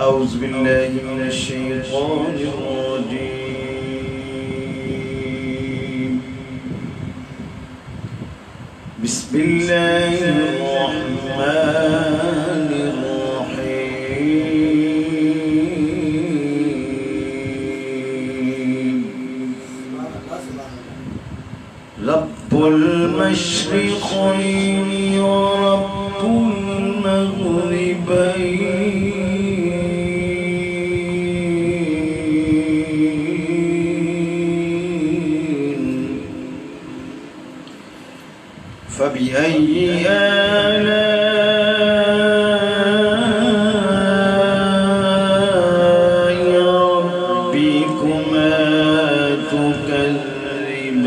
أعوذ بالله من الشيطان الرجيم بسم الله الرحمن الرحيم رب المشرقين ورب المغربين فبأي آلاء ربكما تكذبان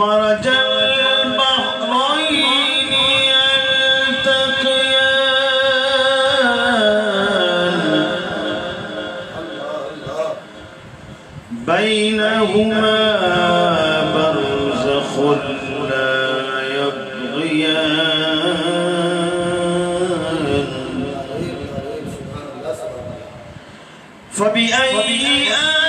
مرج البحرين يلتقيان بينهما برزخ لا يبغيان فبأي آلاء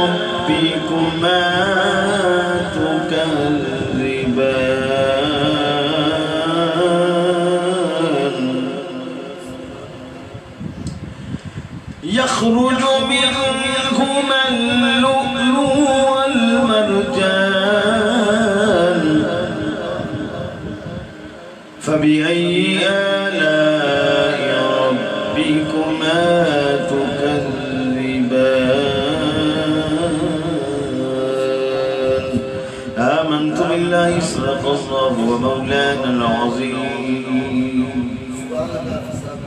ربكما تكذبان يخرج منهما اللؤلؤ والمرجان فبأي آلاء ربكما تكذبان آمنت بالله صدق الله ومولانا العظيم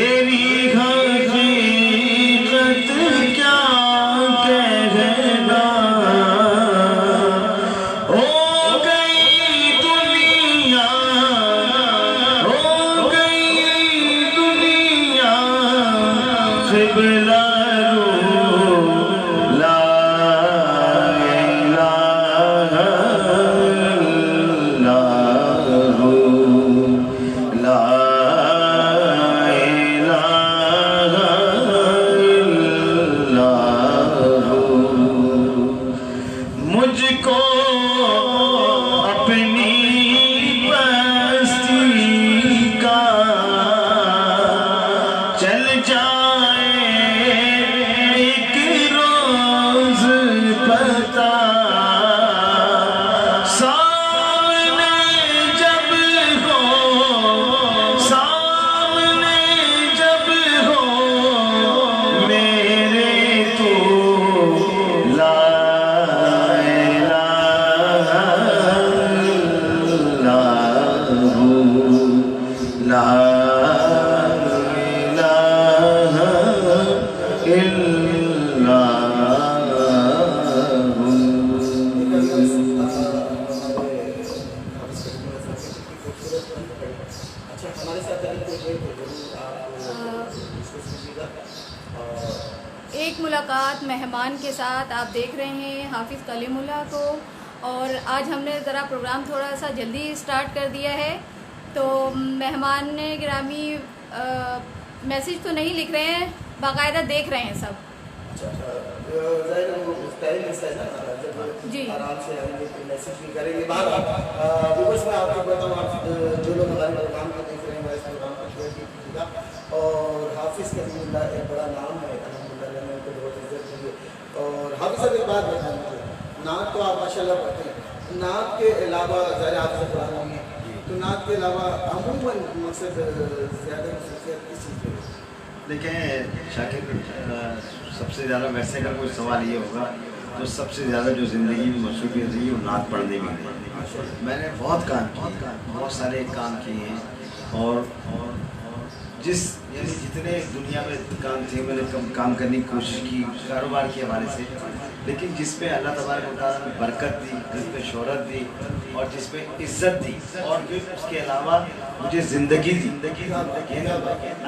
تیری حقیقت کیا کہنا، ہو گئی دنیا، ہو گئی دنیا قبلہ رو، لا الہ الا اللہ، لا مجھ کو اپنی بستی کا چل جائے ایک روز پتا، سامنے جب ہو، سامنے جب ہو میرے تو، لا لا الہ الا ایک ملاقات مہمان کے ساتھ آپ دیکھ رہے ہیں حافظ کلیم اللہ کو، اور آج ہم نے ذرا پروگرام تھوڑا سا جلدی اسٹارٹ کر دیا ہے، تو مہمان گرامی میسیج تو نہیں لکھ رہے ہیں، باقاعدہ دیکھ رہے ہیں سب۔ جی آرام سے میسج بھی کریں گے بعد ویورز میں آپ کو بتاؤں، آپ جو لوگ ہمارے پروگرام کو دیکھ رہے ہیں وہ اس پروگرام کو شیئر کیجیے گا، اور حافظ کلیم اللہ ایک بڑا نام ہے، الحمدللہ نے ان کو بہت عزت دی ہے۔ اور حافظ صاحب ایک بات بتائیں، نعت تو آپ ماشاء اللہ پڑھتے ہیں، نعت کے علاوہ ظاہر آپ سے قرآن نہیں ہے، تو نعت کے علاوہ عموماً مقصد زیادہ خصوصیت کس چیز کی ہے؟ دیکھیں شاکر، سب سے زیادہ ویسے اگر کوئی سوال یہ ہوگا تو سب سے زیادہ جو زندگی میں مصروفیت رہی ہے وہ نعت پڑھنے میں ہے۔ میں نے بہت کام کیے، بہت سارے کام کیے ہیں، اور جس یعنی جتنے دنیا میں کام تھے میں نے کام کرنے کی کوشش کی کاروبار کے حوالے سے، لیکن جس پہ اللہ تبارک و تعالیٰ نے برکت دی، جس پہ شہرت دی، اور جس پہ عزت دی، اور پھر اس کے علاوہ مجھے زندگی دی۔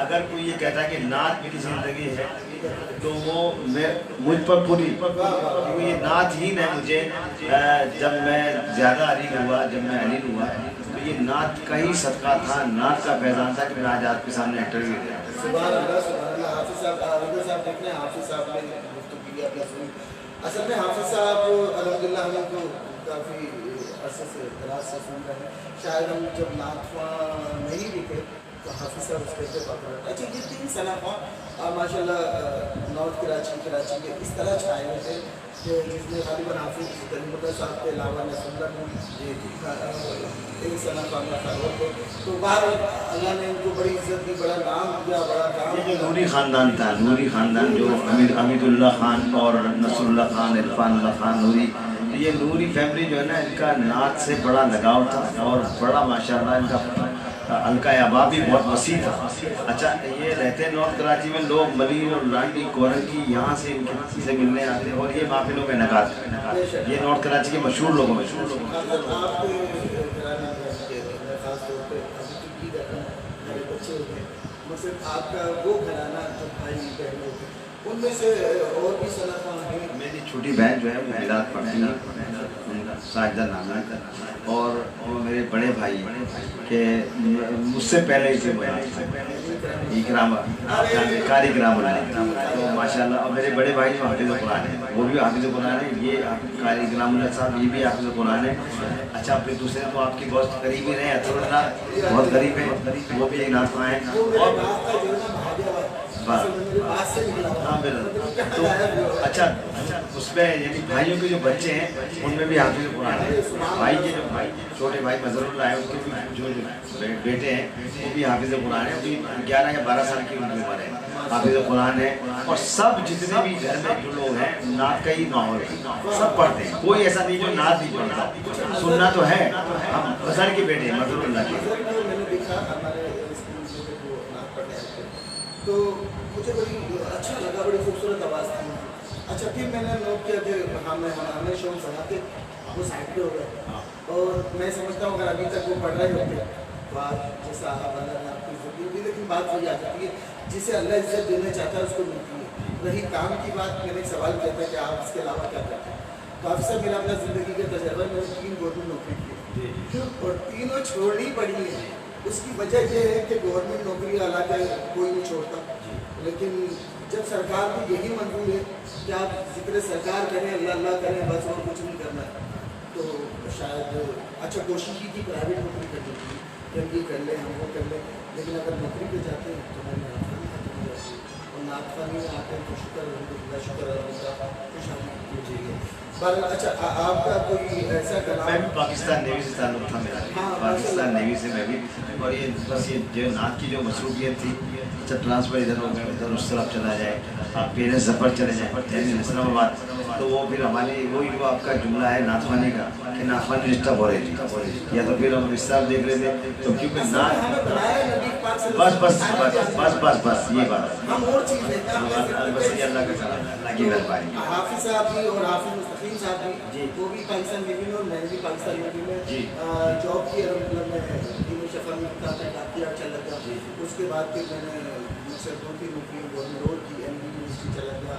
اگر کوئی یہ کہتا ہے کہ نعت میری زندگی ہے تو وہ مجھ پر پوری، کیونکہ یہ نعت ہی نے مجھے جب میں زیادہ علیم ہوا، جب میں علیم ہوا تو یہ نعت کا ہی صدقہ تھا، نعت کا فیضان تھا کہ میں آج آپ کے سامنے انٹرویو دے رہا ہوں۔ سبحان اللہ سبحان اللہ۔ حافظ صاحب دیکھ رہے ہیں، حافظ صاحب نے گفتگو کی آپ نے سنی، اصل میں حافظ صاحب الحمدللہ ہم کو کافی عرصے سے دراز سے سن رہے ہیں، شاید ہم جب نعت خواں نہیں لکھے تو حافظ صاحب اس کے پاک رہے۔ اچھا یہ 3 سنہ خواں ماشاء اللہ نارتھ کراچی میں اس طرح چھائے ہوئے تھے کہ جس میں غالباً حافظ کلیم اللہ صاحب کے علاوہ نسل اللہ کو 1 سنہ خواہ میں خیال ہوتے، تو باہر اللہ نے ان کو بڑی عزت دی، بڑا نام دیا، بڑا کام۔ یہ جو نوری خاندان تھا، نوری خاندان جو حمید اللہ خان اور نصر اللہ خان، عرفان اللہ خان نوری، یہ نوری فیملی جو ہے نا، ان کا نعت سے بڑا لگاؤ تھا، اور بڑا ماشاءاللہ ان کا حلقہ احباب بھی بہت وسیع تھا۔ اچھا یہ رہتے ہیں نارتھ کراچی میں، لوگ ملین اور لانڈی کورنگی یہاں سے ان سے ملنے آتے ہیں، اور یہ محفلوں میں انعقاد کرتے ہیں۔ یہ نارتھ کراچی کے مشہور لوگوں میں شروع آپ کے خاص طور پہ ابھی کی رقم میرے بچے ہوتے ہیں، مقصد آپ کا وہ گھرانہ جو بھائی بہن ہوتے ہیں ان میں سے اور بھی سنہ خواہ ہیں؟ میری چھوٹی بہن جو ہے وہ میلاد پڑھتی ہے، ساجدہ نام ہے، اور میرے بڑے بھائی کہ مجھ سے پہلے ہی تھے، اکرام قاری اکرام اللہ، تو ماشاء اللہ، اور میرے بڑے بھائی جو حافظ قرآن ہیں وہ بھی حافظ قرآن ہے، یہ قاری اکرام اللہ صاحب یہ بھی حافظ قرآن ہے۔ اچھا پھر دوسرے تو آپ کی بہت قریب ہی رہے، اطہر اللہ بہت قریب ہیں، وہ بھی ایک نعت خواں ہیں، اور ہاں بالکل۔ تو اچھا اس میں یعنی بھائیوں کے جو بچے ہیں ان میں بھی حافظ قرآن ہے، بھائی کے جو چھوٹے بھائی مظہر اللہ ہے اس کے بھی جو بیٹے ہیں وہ بھی حافظ قرآن ہے، ابھی 11 یا 12 سال کی ان کی عمر ہے، حافظ قرآن ہے، اور سب جتنے بھی گھر میں جو لوگ ہیں نعت کا ہی ماحول ہے، سب پڑھتے ہیں، کوئی ایسا نہیں جو نعت نہیں پڑھتا، سننا تو ہے، ہم مظہر کے بیٹے ہیں، مظہر اللہ کے۔ تو مجھے بڑی اچھا لگا, بڑی خوبصورت آواز تھی. اچھا پھر میں نے نوٹ کیا کہ ہمیں شوق سنا کہ وہ سائڈ پہ ہو گئے, اور میں سمجھتا ہوں اگر ابھی تک وہ پڑھ رہے ہوتے تو آج جیسا اللہ نے آپ کی عزت دی ہوگی. لیکن بات وہی آ جاتی ہے جسے اللہ عزت دینا چاہتا ہے اس کو ملتی ہے. رہی کام کی بات, میں نے ایک سوال کیا تھا کہ آپ اس کے علاوہ کیا کرتے ہیں, تو آپ سے میرا اپنا زندگی کا تجربہ, میں نے 3 گورنمنٹ نوکری کی اور تینوں چھوڑنی پڑی ہیں. اس کی وجہ یہ ہے کہ گورنمنٹ نوکری حالانکہ کوئی نہیں چھوڑتا, لیکن جب سرکار کو یہی منظور ہے کہ آپ ذکر سرکار کریں, اللہ اللہ کریں, بس اور کچھ نہیں کرنا ہے, تو شاید اچھا کوشش کی کہ پرائیویٹ نوکری کرنی تھی, جب یہ کر لیں ہم وہ کر لیں, لیکن اگر نوکری پہ جاتے ہیں تو ہمیں ناطفانی ختم ہو جاتی ہے, اور ناطفانی میں آتے ہیں تو شکر الحمدللہ, شکر الحمدللہ, خوش آمدید کیجیے. اچھا آپ کا کوئی ایسا کلام؟ میں پاکستان نیوی سے تعلق تھا میرا, پاکستان نیوی سے میں بھی, اور یہ بس یہ جو نعت کی جو مصروفیت تھی, اچھا ٹرانسفر ادھر ہو گیا, ادھر اس طرف چلا جائے, آپ پیرے سفر چلے جائیں یعنی اسلام آباد, تو وہ پھر ہماری وہی جو آپ کا جملہ ہے نعتخوانی کا کہ نعتخوانی ڈسٹرب ہو رہی تھی, یا تو پھر ہم اس طرح دیکھ رہے تھے, تو کیونکہ نعت بس بس بس بس بس بس یہ بات ہم اور چیز دیکھتے ہیں, بس یہ اللہ کا کرم, اللہ کی مہربانی. حافظ صاحب بھی اور حافظ مستقیم صاحب بھی, وہ بھی پاکستان نیوی میں, اور میں بھی پاکستان نیوی میں جاب کی, مطلب میں دین شفا میں کیا چل رہا تھا. اس کے بعد پھر میں نے مجھ سے 2-3 نوکری گورنمنٹ روڈ کی, ایم بی یونیورسٹی چلا گیا.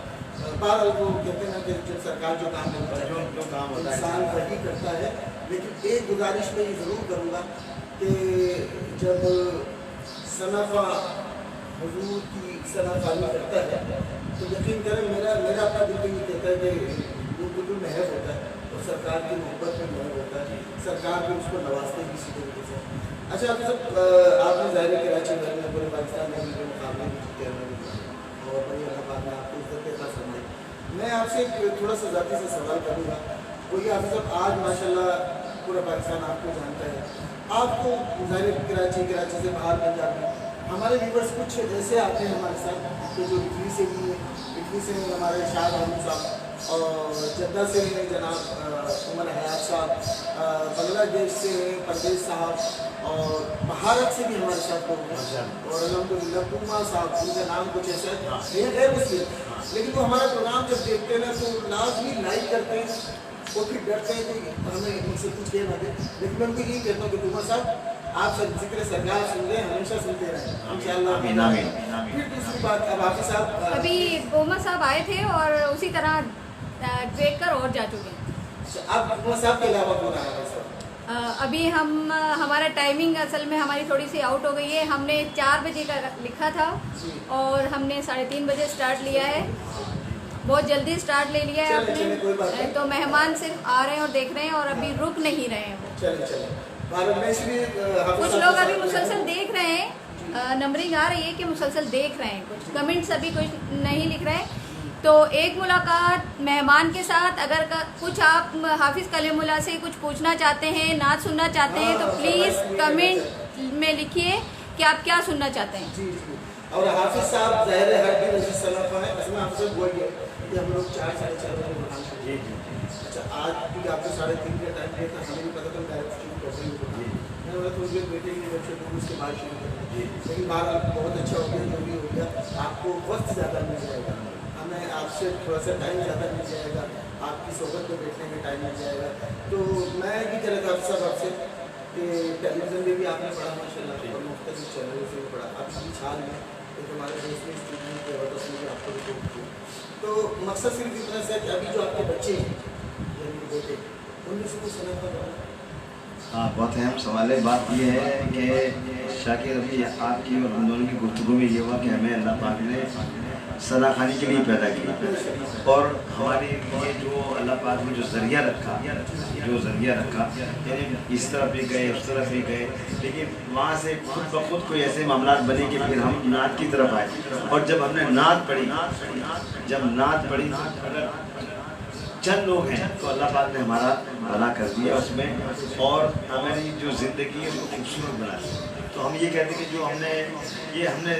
بہرحال وہ کہتے ہیں کہ جب سرکار جو کام کرتا ہے جو کام انسان وہی کرتا ہے. لیکن ایک گزارش میں یہ ضرور کروں گا کہ جب صنفہ حضور کی صنفانی کرتا ہے تو یقین کریں میرا اپنا دل تو یہ کہتا ہے کہ وہ بالکل محب ہوتا ہے, اور سرکار کی محبت میں محب ہوتا ہے, سرکار بھی اس کو نوازتے ہیں کسی طریقے سے. اچھا آپ سب آپ نے ظاہر کراچی میں پورے پاکستان میں کے مقابلے میں جیتے ہیں, اور بڑی اللہ پاک نے آپ کو عزت عطا فرمائی. میں آپ سے تھوڑا سا ذاتی سے سوال کروں گا. وہی آپ صاحب آج ماشاء اللہ پورا پاکستان آپ کو جانتا ہے, آپ کو ظاہر کراچی سے باہر پنجاب میں ہمارے ویورس کچھ ایسے آتے ہیں ہمارے ساتھ کہ جو اٹلی سے بھی ہیں, اٹلی سے ہمارے شاہد محمود صاحب, اور جدہ سے ہیں جناب عمر حیات صاحب, بنگلہ دیش سے ہیں پردیش صاحب, اور بھارت سے بھی ہمارے ساتھ لوگ ہیں, اور الحمدللہ پوما صاحب, ان کا نام کچھ ایسا ہے, یہ غیر مسلم, لیکن وہ ہمارا پروگرام جب دیکھتے ہیں نا تو لازمی لائک کرتے ہیں, وہ پھر ڈرتے ہیں کہ ہمیں ان سے کچھ کہنا دے. لیکن میں ان کو یہی کہتا ہوں کہ پوما صاحب آپ سب ذکر سرکار سن رہے ہیں, ہمیشہ سنتے رہیں انشاءاللہ. آمین آمین. پھر دوسری بات, اب حافظ صاحب ابھی بوما صاحب آئے تھے اور اسی طرح دیکھ کر اور جا چکے ہیں. اب پوما صاحب کے علاوہ کون آیا ہے صاحب؟ ابھی ہمارا ٹائمنگ اصل میں ہماری تھوڑی سی آؤٹ ہو گئی ہے. ہم نے 4 بجے کا لکھا تھا اور ہم نے 3:30 بجے اسٹارٹ لیا ہے, بہت جلدی اسٹارٹ لے لیا ہے آپ نے, تو مہمان صرف آ رہے ہیں اور دیکھ رہے ہیں اور ابھی رک نہیں رہے ہیں. کچھ لوگ ابھی مسلسل دیکھ رہے ہیں, نمبرنگ آ رہی ہے کہ مسلسل دیکھ رہے ہیں, کچھ کمنٹس ابھی کچھ نہیں لکھ رہے ہیں. تو ایک ملاقات مہمان کے ساتھ, اگر کچھ آپ حافظ کلیم اللہ سے کچھ پوچھنا چاہتے ہیں, نعت سننا چاہتے ہیں, تو پلیز کمنٹ میں لکھیے کہ آپ کیا سننا چاہتے ہیں. جی جی. اور حافظ صاحب ظاہر ہے ہر دن عزیز صلاح ہے, اس میں آپ سے بول گیا کہ ہم لوگ 4-4:30 بجے پروگرام کریں. جی جی. اچھا آج بھی آپ کو 3:30 کا ٹائم دیا تھا, ہمیں بھی پتا تھا ڈائریکٹ شروع کرتے ہیں. میں نے تھوڑی دیر بیٹے کی ویب سائٹ اس کے بعد شروع کریں, لیکن بہرحال بہت اچھا ہو گیا, جو بھی ہو گیا. آپ کو وقت زیادہ مل جائے گا, ہمیں آپ سے تھوڑا سا ٹائم زیادہ مل جائے گا, آپ کی صحبت میں بیٹھنے میں ٹائم مل جائے گا. تو میں بھی کہہ رہا تھا آپ سے کہ ٹیلی ویژن میں بھی آپ نے پڑھا ماشاء اللہ, اور مختلف چینلوں سے بھی پڑھا. آپ کی چھال میں ایک ہمارے دوست نے اسٹوڈنٹ کے وجہ سے آپ کو رپورٹ کی. تو مقصد صرف اتنا سا کہ ابھی جو آپ کے بچے ہیں یعنی بیٹے, ان میں سے کچھ سنت پر ہاں بہت اہم سوال ہے. بات یہ ہے کہ شاکر ابھی آپ کی اور ہم دونوں کی گفتگو میں یہ ہوا کہ ہمیں اللہ پاک نے ثنا خوانی کے لیے پیدا کیا, اور ہمارے لیے جو اللہ پاک نے جو ذریعہ رکھا یعنی اس طرف بھی گئے اس طرف بھی گئے, لیکن وہاں سے خود بخود کوئی ایسے معاملات بنے کہ پھر ہم نعت کی طرف آئے. اور جب ہم نے نعت پڑھی اگر چند لوگ ہیں تو اللہ پاک نے ہمارا بھلا کر دیا اس میں, اور ہماری جو زندگی ہے اس کو خوبصورت بنا دیا. تو ہم یہ کہتے ہیں کہ جو ہم نے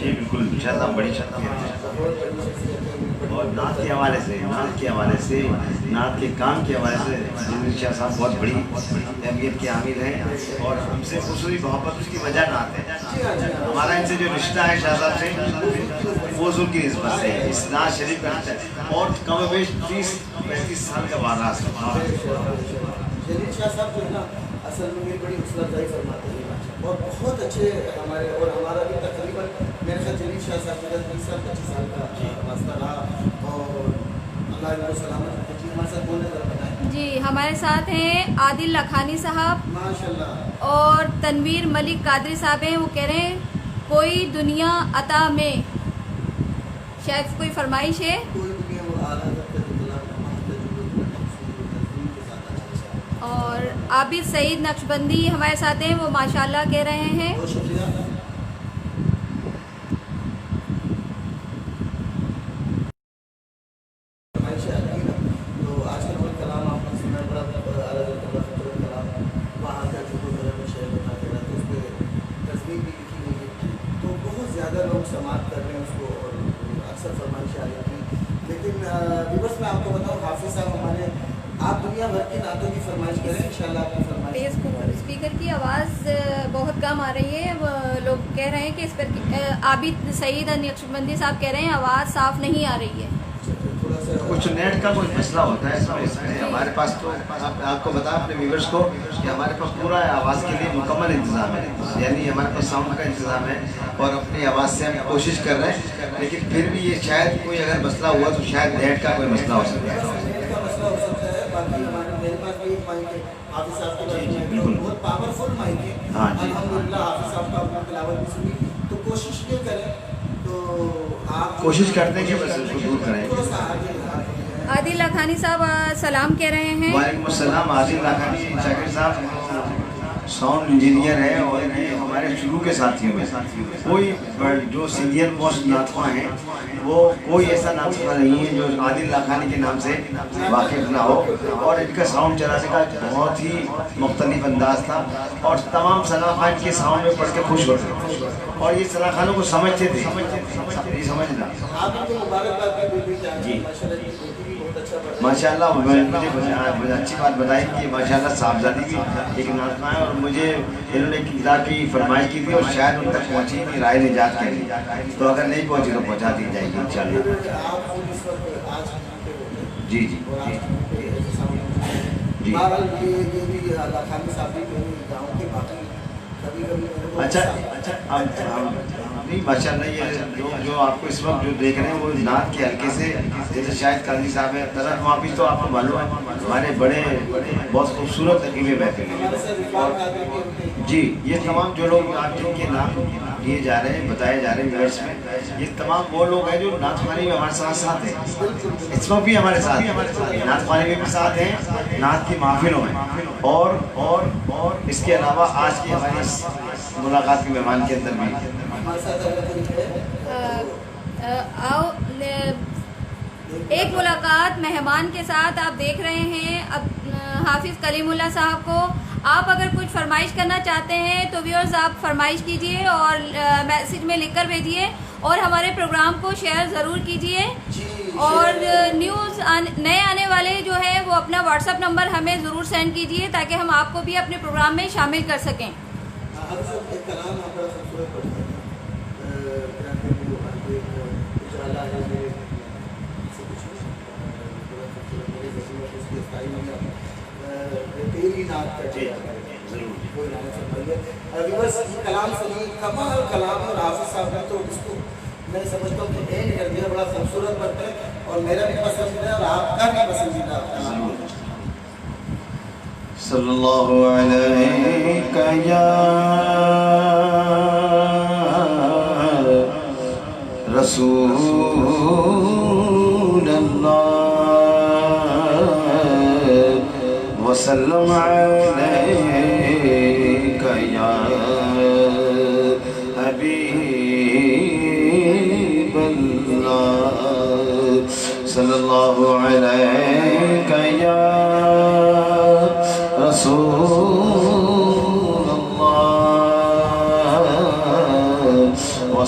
جی بالکل انشاءاللہ بڑی شخصیت ہے بہت بڑی شخصیت ہے. اور نعت کے حوالے سے نعت کے کام کے حوالے سے جنید شاہ صاحب بہت بڑی اہمیت کے حامل ہیں اور ہم سے خصوصی محبت اس کی وجہ نعت ہے. ہمارا ان سے جو رشتہ ہے شاہ صاحب سے وہ حضور کی نسبت سے ہے. اس نعت شریف کا رشتہ ہے اور کم و بیش 30-35 سال کا وارث ہے. جلیل شاہ صاحب جو ہے نا اصل میں میری بڑی حوصلہ افزائی فرماتے ہیں اور بہت اچھے ہمارے اور ہمارا بھی تقریباً میرے خیال جلیل شاہ صاحب کے 20-25 سال کا واسطہ رہا اور اللہ علیہ سلامت جی ہمارے ساتھ بولنے ذرا بتائیں. جی ہمارے ساتھ ہیں عادل لکھانی صاحب ماشاء اللہ. اور تنویر ملک قادری صاحب ہیں. وہ کہہ رہے ہیں کوئی دنیا عطا میں، شاید کوئی فرمائش ہے. کوئی دنیا وہ اعلیٰ حضرت کے ساتھ اچھا. اور عابد سعید نقشبندی ہمارے ساتھ ہیں. وہ ماشاءاللہ کہہ رہے ہیں. بہت شکریہ. تو آج کا جو کلام آپ نے سنا بڑا اعلیٰ حضرت کلام وہاں کا جو میں شعر بتا کے رہا تو اس پہ تصویر بھی لکھی ہوئی ہے. تو بہت زیادہ لوگ سماعت کر رہے ہیں اس کو اور اکثر فرمائشیں آ جاتی ہیں. لیکن ویورس میں آپ کو بتاؤں حافظ صاحب ہمارے آپ دنیا بھر کی نعتوں کی فرمائش کریں انشاءاللہ آپ کی فرمائش. اسپیکر کی آواز بہت کم آ رہی ہے. لوگ کہہ رہے ہیں کہ اس پر عابد سعید نقشبندی صاحب کہہ رہے ہیں آواز صاف نہیں آ رہی ہے. تھوڑا سا کچھ نیٹ کا کوئی مسئلہ ہوتا ہے اس میں ہمارے پاس تو آپ کو بتا اپنے ویورز کو کہ ہمارے پاس پورا آواز کے لیے مکمل انتظام ہے. یعنی ہمارے پاس ساؤنڈ کا انتظام ہے اور اپنی آواز سے ہم کوشش کر رہے ہیں. لیکن پھر بھی یہ شاید کوئی اگر مسئلہ ہوا تو شاید نیٹ کا کوئی مسئلہ ہو سکتا ہے. نیٹ کا مسئلہ ہو سکتا ہے. باقی ہمارے میرے پاس بھی ایک مائک ہے حافظ صاحب کے پاس بہت پاورفل مائک ہے. الحمدللہ حافظ صاحب کا اپنا تلاوت بھی سنی تو کوشش یہ کریں تو آپ کوشش کرتے ہیں کہ بس اس کو دور کریں. تھوڑا سا آگے عادل لکھانی صاحب سلام کہہ رہے ہیں. وعلیکم السلام. عادل لکھانی شاکر صاحب ساؤنڈ انجینئر ہیں اور یہ ہمارے شروع کے ساتھیوں میں کوئی جو سینئر موسٹ نعت ہیں وہ کوئی ایسا نعت نہیں ہے جو عادل لکھانی کے نام سے واقف نہ ہو. اور ان کا ساؤنڈ چلانے کا بہت ہی مختلف انداز تھا اور تمام ثنا خان کے ساؤنڈ میں پڑھ کے خوش ہوتے تھے اور یہ ثنا خانوں کو سمجھتے تھے. یہ سمجھنا آپ کو مبارکباد بھی جی ماشاء اللہ مجھے اچھی بات بتائی کہ ماشاءاللہ صاحبزادی بھی ایک ناظمہ ہے اور مجھے انہوں نے کتنا کی فرمائش کی تھی اور شاید ان تک پہنچی نہیں رائے نجات کے لیے. تو اگر نہیں پہنچی تو پہنچا دی جائے گی انشاءاللہ. جی جی جی اچھا نہیں ماشاء اللہ. یہ جو آپ کو اس وقت جو دیکھ رہے ہیں وہ نعت کے حلقے سے جیسے شاہد قاضی صاحب ہے طرح وہاں بھی تو آپ کو معلوم ہے ہمارے بڑے بہت خوبصورت تقریبیں بہتے ہیں. جی یہ تمام جو لوگ آپ جن کے نام لیے جا رہے ہیں بتائے جا رہے ہیں ویورس میں یہ تمام وہ لوگ ہیں جو نعت خوانی میں ہمارے ساتھ ہیں. اس وقت بھی ہمارے ساتھ ہیں نعت خوانی میں بھی ساتھ ہیں نعت کی محفلوں میں اور اس کے علاوہ آج کی ہماری ملاقات کے مہمان کے اندر بھی ایک ملاقات مہمان کے ساتھ آپ دیکھ رہے ہیں حافظ کلیم اللہ صاحب کو. آپ اگر کچھ فرمائش کرنا چاہتے ہیں تو ویورز آپ فرمائش کیجئے اور میسج میں لکھ کر بھیجیے اور ہمارے پروگرام کو شیئر ضرور کیجئے. اور نیوز نئے آنے والے جو ہیں وہ اپنا واٹس ایپ نمبر ہمیں ضرور سینڈ کیجئے تاکہ ہم آپ کو بھی اپنے پروگرام میں شامل کر سکیں. کلام سنی کمال کلام اور حافظ صاحب نے تو اس کو میں سمجھتا ہوں کہ اینڈ کر دیا. بڑا خوبصورت بات ہے اور میرا بھی پسندیدہ اور آپ کا بھی پسندیدہ. صلی اللہ علیہ یا رسول اللہ وسلم علیہ یا حبیب اللہ صلی اللہ علیہ یا رسول اللہ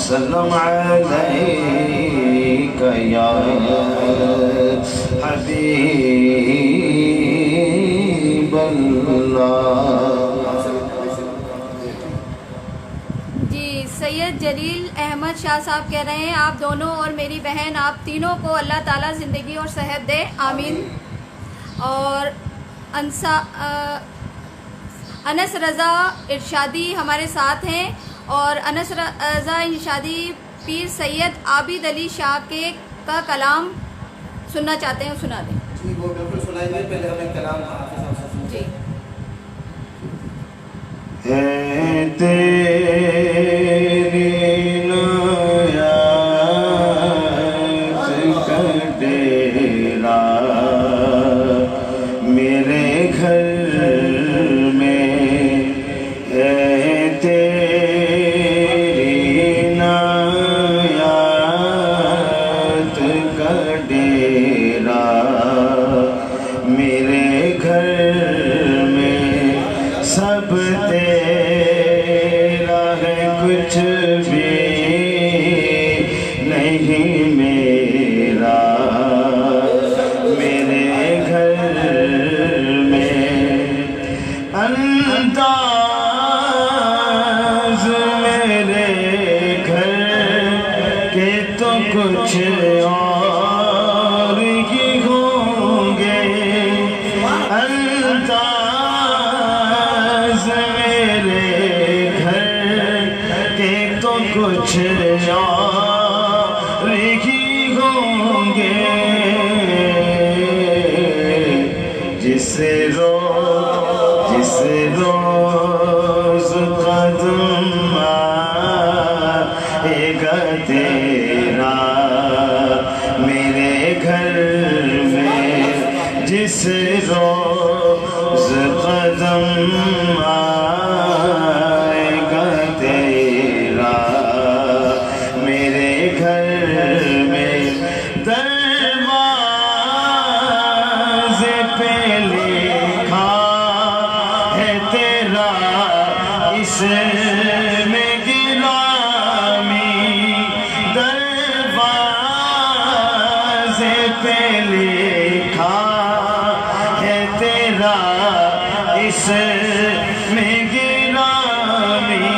وسلم عليك يا حبيب الله. جی سید جلیل احمد شاہ صاحب کہہ رہے ہیں آپ دونوں اور میری بہن آپ تینوں کو اللہ تعالیٰ زندگی اور صحت دے، آمین. اور انس رضا ارشادی ہمارے ساتھ ہیں، اور انس رضا ارشادی پیر سید عابد علی شاہ کے کا کلام سننا چاہتے ہیں، سنا دیں. جی وہ بالکل سنائیں گے. پہلے ہمیں کلام حافظ صاحب سے سنیں. جی تیری نایت کا ڈیرا میرے گھر میں ہے، تیری نایت کا ڈیرا میرے گھر میں، سب تیرا ہے کچھ بھی نہیں میرا، میرے گھر میں انداز میرے گھر کے تو کچھ اور ہی ہوں گے، انداز میرے گھر کے تو کچھ اور ہی ہوں گے، جس روز قدم آئے گا تیرا میرے گھر میں، جس روز قدم آئے گا تیرا میرے گھر میں، دروازے پہ لکھا ہے تیرا اس میں گرامی، دروازے پہ لکھا ہے تیرا اس میں گرامی،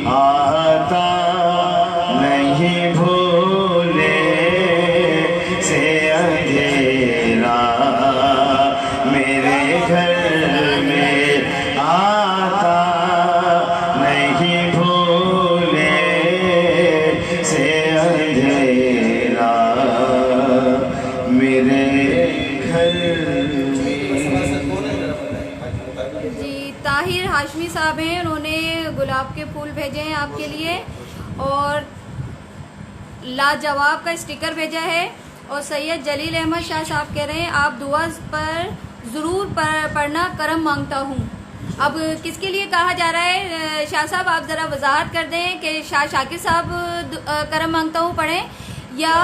آتا نہیں بھولے سے اندھیرا میرے گھر میں، آتا نہیں بھولے سے اندھیرا میرے گھر میں. جی طاہر ہاشمی صاحب ہیں، انہوں نے گلاب کے پھول بھیجے ہیں آپ کے لیے، اور لاجواب کا اسٹیکر بھیجا ہے. اور سید جلیل احمد شاہ صاحب کہہ رہے ہیں آپ دعا پر ضرور پڑھنا، کرم مانگتا ہوں. اب کس کے لیے کہا جا رہا ہے شاہ صاحب، آپ ذرا وضاحت کر دیں کہ شاہ شاکر صاحب کرم مانگتا ہوں پڑھیں یا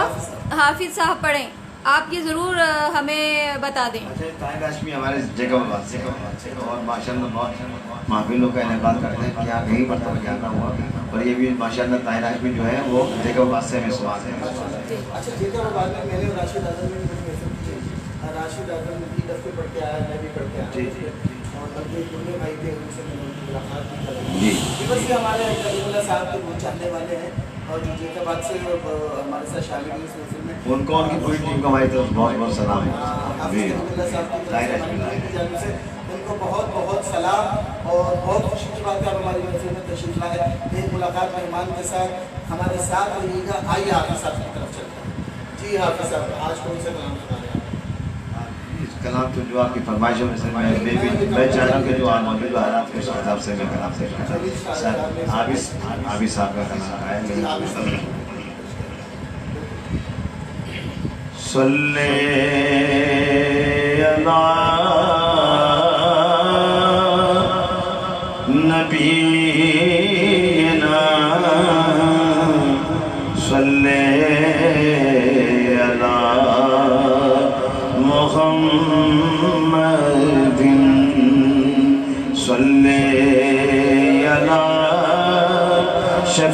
حافظ صاحب پڑھیں، آپ یہ ضرور ہمیں بتا دیں. طاہر ہاشمی ہمارے جگہ بات سے اور ماشاء اللہ بہت محفلوں کا انعقاد کرتے ہیں کہ یہاں کہیں مرتبہ جانا ہوا، اور یہ بھی ماشاء اللہ طاہر ہاشمی جو ہے وہ جگہ بات سے میں سوال ہے. اچھا جیسا وہ بعد میں نے راشد اعظم نے مجھے میسج کیے، راشد اعظم بھی دفعے پڑھ کے آیا، میں بھی پڑھ کے آیا، اور بلکہ دنیا بھائی تھے ان سے میں نے ان کی ملاقات بھی کر. بس یہ ہمارے کریم اللہ صاحب کے بہت چاہنے والے ہیں، اور جو جیسا بات سے ہمارے ساتھ شامل ہوئے اس محفل میں، ان کو ان کی پوری ٹیم کو ہماری طرف بہت بہت سلام ہے. کریم اللہ صاحب کی جانب سے ان کو بہت بہت سلام، اور بہت خوشی کی بات ہے آپ ہماری محفل میں تشریف لائے. ایک ملاقات مہمان کے ساتھ ہمارے ساتھ رہیے گا. آئیے حافظ صاحب کی طرف چلتے ہیں. جی حافظ صاحب آج کون سا کلام سنا رہے ہیں؟ کلام تو جو آپ کی فرمائشوں میں سے میں چاہ رہا ہوں کہ جو آپ موجود حالات کے حساب سے میں کلام سے عابد صاحب کا کلام ہے. صلی نبینا صلی علی محمد صلی علی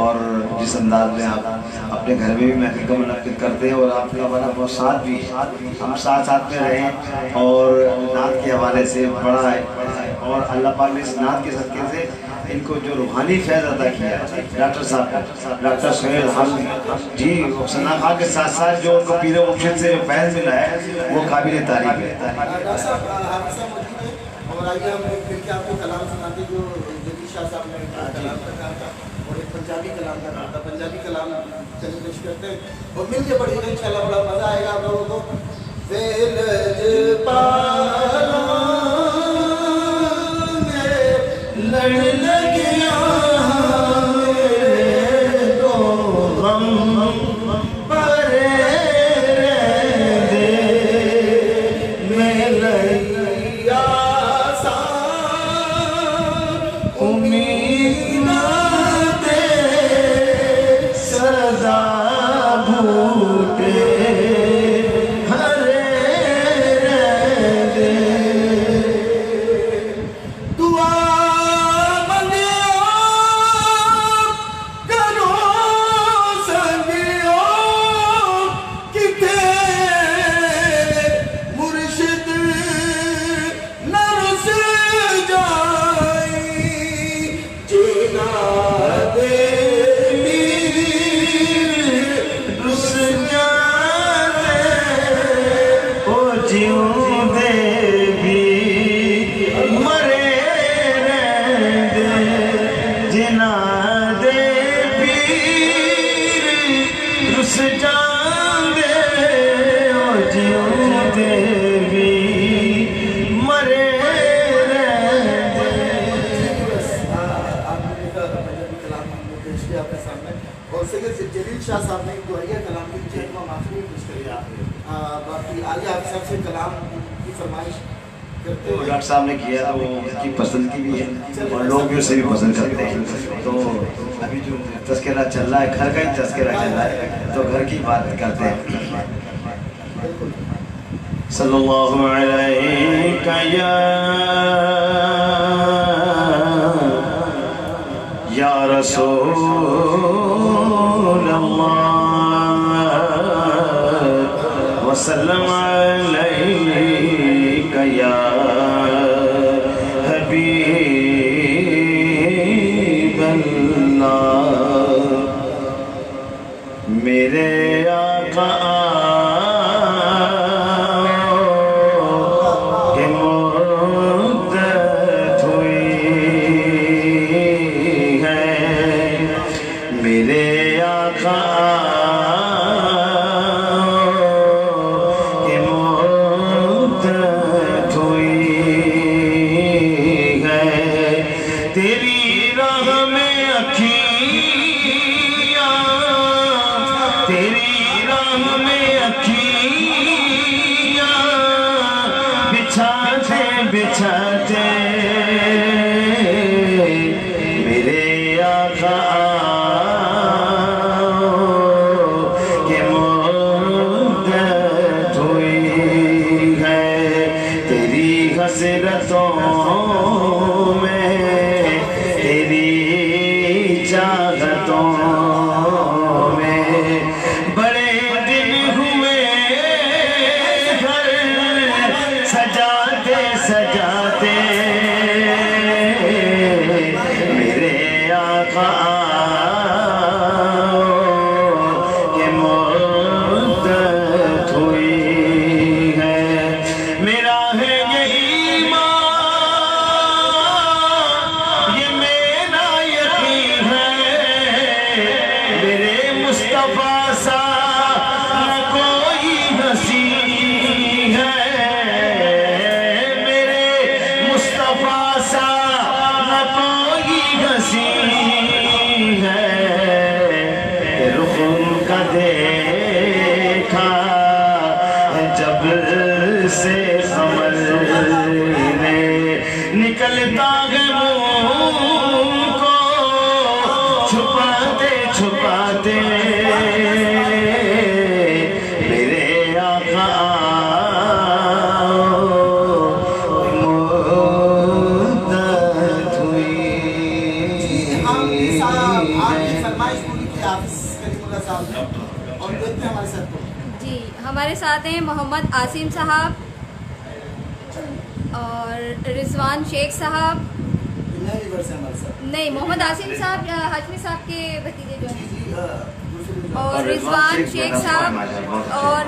اور جس انداز میں آپ اپنے گھر میں بھی محفل کا منعقد کرتے ہیں اور آپ کا ہمارا بہت ساتھ بھی ہم ساتھ میں رہیں اور نعت کے حوالے سے بڑا ہے اور اللہ پاک نے اس نعت کے صدقے سے ان کو جو روحانی فیض عطا کیا ہے ڈاکٹر صاحب ڈاکٹر سہیل حمد جی ثنا خان کے ساتھ ساتھ جو ان کو پیر و مرشد سے جو فیض ملا ہے وہ قابل تعریف ہے. ڈاکٹر صاحب حافظ صاحب موجود ہیں اور آئیے ہم مل کے آپ کو کلام سناتے جو جدید شاہ صاحب نے کلام کا کہا تھا اور ایک پنجابی کلام کا کہا تھا. پنجابی کلام چلے پیش کرتے ہیں اور مل کے پڑھیے گا انشاءاللہ بڑا مزہ آئے گا آپ لوگوں کو. ویلج پالا لڑ لگیا تو غم پرے دے میں لیا سا امید دے سزا بھوٹے ہرے دے دعا جلیل شاہ صاحب نے ایک دعائیہ کلام کی امام آخری میں پیش کری. باقی آگے آپ صاحب سے کلام کی فرمائش کرتے ہیں. ڈاکٹر صاحب نے کیا تو ان کی پسندگی بھی ہے اور لوگ بھی اسے بھی پسند کرتے ہیں. تو ابھی جو تذکرہ چل رہا ہے گھر کا ہی تذکرہ چل رہا ہے تو گھر کی بات کرتے ہیں. صلی اللہ علیہ یا رسول اللہ وسلم علیک یا حبیب اللہ. میرے آقا بچھاتے میرے آقا کہ مدت ہوئی ہے تیری حسرتوں میں تیری چاہتوں میں بڑے دن ہوئے گھر سجاتے سجاتے میرے آقا کہ مدت ہوئی ہے. میرا ہے یہ ایمان یہ میرا یقین ہے میرے مصطفیٰ سا نہ کوئی ہنسی ہے دیکھا جب سے قمر نے نکلتا ہے منہ کو چھپاتے چھپاتے میرے آقا مدت ہوئی. جی ہمارے ساتھ ہیں محمد عاصم صاحب اور رضوان شیخ صاحب. نئے ویورز ہیں ہمارے ساتھ. نہیں, محمد عاصم صاحب ہاشمی صاحب کے بھتیجے جو ہیں. جی اور رضوان شیخ صاحب اور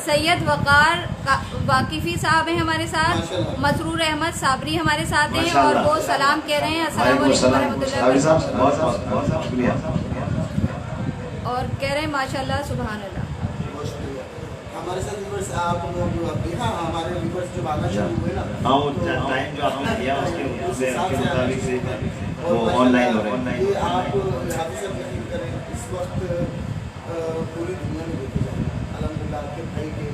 سید وقار واقفی صاحب ہیں ہمارے ساتھ. مسرور احمد صابری ہمارے ساتھ ہیں اور وہ سلام کہہ رہے ہیں. السلام علیکم ورحمۃ اللہ وبرکاتہ. اور کہہ رہے ہیں ماشاء اللہ سبحان اللہ. ہمارے ساتھ ویورز آپ لوگ ہمارے ویورز جو آنا شروع ہوئے نا ٹائم جو آپ نے دیا اس کے مطابق سے وہ آن لائن ہو رہے ہیں. یہ آپ حافظ صاحب یقین کریں اس وقت پوری دنیا میں دیکھے جائیں الحمدللہ آپ کے بھائی کے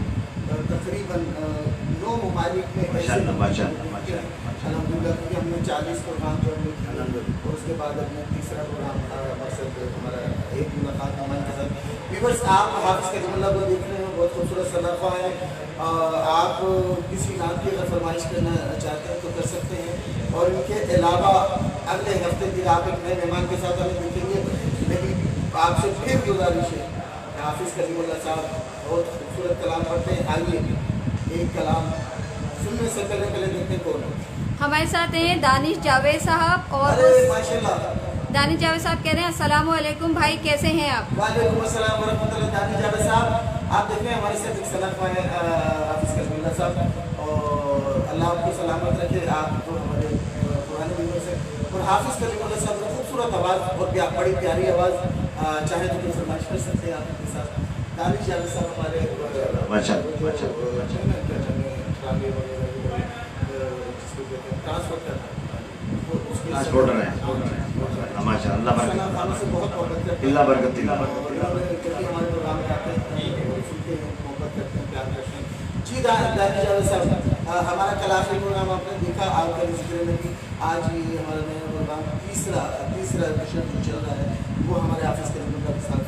تقریباً 9 ممالک میں ایسے الحمدللہ کیونکہ ہم نے 40 پروگرام جو ہم نے اور اس کے بعد اپنے تیسرا پروگرام مقصد ہمارا ایک ملاقات ہمارے کے ساتھ. ویورز آپ حافظ کریم اللہ کو دیکھ رہے ہیں, بہت خوبصورت صدقہ ہے. آپ کسی نعت کی اگر فرمائش کرنا چاہتے ہیں تو کر سکتے ہیں. اور ان کے علاوہ اگلے ہفتے پھر آپ ایک نئے مہمان کے ساتھ ہمیں دیکھیں گے. لیکن آپ سے پھر گزارش ہے حافظ کریم اللہ صاحب بہت خوبصورت کلام پڑھتے ہیں. آئیے ایک کلام سننے سے پہلے دیکھتے ہیں کون ہمارے ساتھ ہیں دانش جاوید صاحب. اور ماشاء اللہ دانش جاوید صاحب کہہ رہے ہیں السلام علیکم بھائی, کیسے ہیں آپ؟ وعلیکم السلام ورحمۃ اللہ. دانش جاوید صاحب آپ دیکھ رہے ہیں ہمارے ساتھ ایک سلام ہے حافظ کریم اللہ صاحب, اور اللہ آپ کو سلامت رکھے. آپ تو ہمارے پرانے دنوں سے, اور حافظ کریم اللہ صاحب کی خوبصورت آواز اور بڑی پیاری آواز, چاہیں تو کوئی فرمائش کر سکتے ہیں آپ کے ساتھ. دانش جاوید صاحب ہمارے ٹرانسپورٹر ہیں. ماشاء اللہ اللہ برکت ہمارے پروگرام میں آتے ہیں, سنتے ہیں, محبت کرتے ہیں, پیار کرتے ہیں. جی دانش جاوید صاحب ہمارا کل آخری پروگرام آپ نے دیکھا, آپ کا ذکر میں بھی آج یہ ہمارا نیا پروگرام تیسرا ایڈیشن جو چل رہا ہے وہ ہمارے حافظ کریم اللہ کے ساتھ.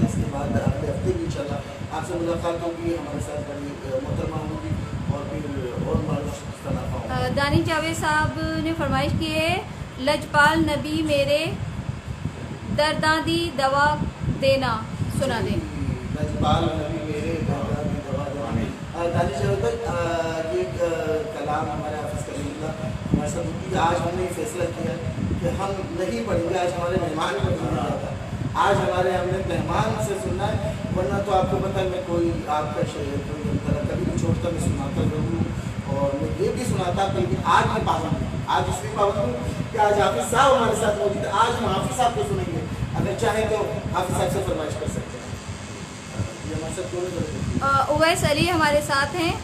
اس کے بعد اگلے ہفتے بھی انشاءاللہ آپ سے ملاقات ہوگی, ہمارے ساتھ بڑی محترمہ ہوگی اور پھر اور معروف صلاح. دانش جاوید صاحب نے فرمائش کی ہے لجپال نبی میرے درداں دی دوا دینا, سنا دیں. لجپال نبی میرے درداں دی دوا دینا. دانش جاوید بھائی یہ کلام ہمارے حافظ کریم اللہ ہمارے ساتھ ہوتی ہے. آج ہم نے یہ فیصلہ کیا کہ ہم نہیں پڑھیں گے, آج ہمارے مہمان کو سننا جاتا ہے. آج ہمارے ہم نے مہمان سے سننا ہے, ورنہ تو آپ کو پتہ ہے میں کوئی آپ کا شعر کوئی طرح کبھی نہیں چھوڑتا, میں سناتا ضرور اور میں یہ بھی سناتا. لیکن آج میں پابند ہوں, آج اس لیے پابند ہوں کہ آج حافظ صاحب ہمارے ساتھ موجود ہے. آج ہم حافظ صاحب کو سنیں گے, اگر چاہیں تو حافظ صاحب سے فرمائش کر سکتے ہیں. یہ ہمارے ساتھ کون اویس علی ہمارے ساتھ ہیں.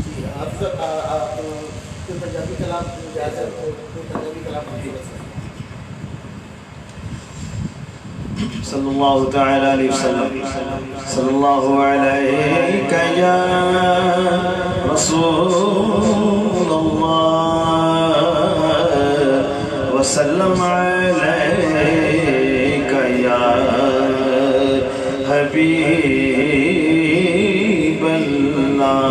جی حافظ صاحب کوئی پنجابی کلام کوئی پنجابی کلام ہم سن سکتے ہیں. صلی اللہ تعالی علیہ وسلم. صلی اللہ علیہ یا رسول اللہ وسلم علیہ یا حبیب اللہ.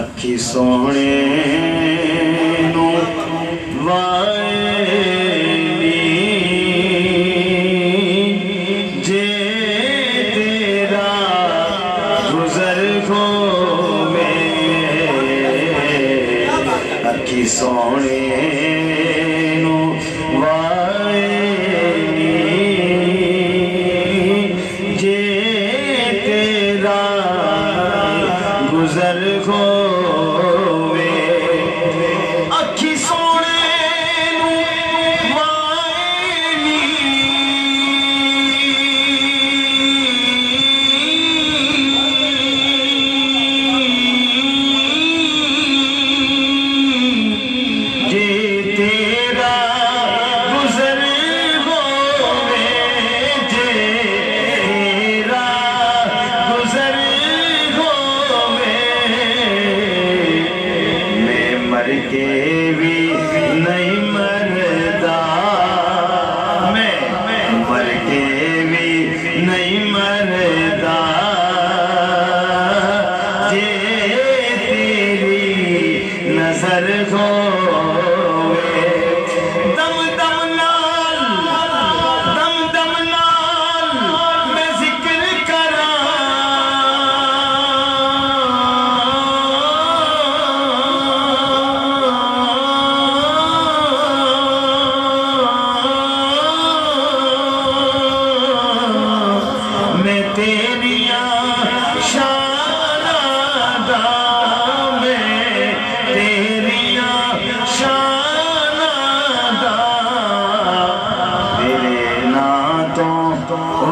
اکھی سونے نو سونے نو وائنی جے تیرا گزر ہووے. اکھی سونے نو وائنی جے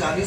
40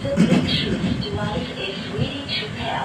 The Bluetooth device is ready to pair.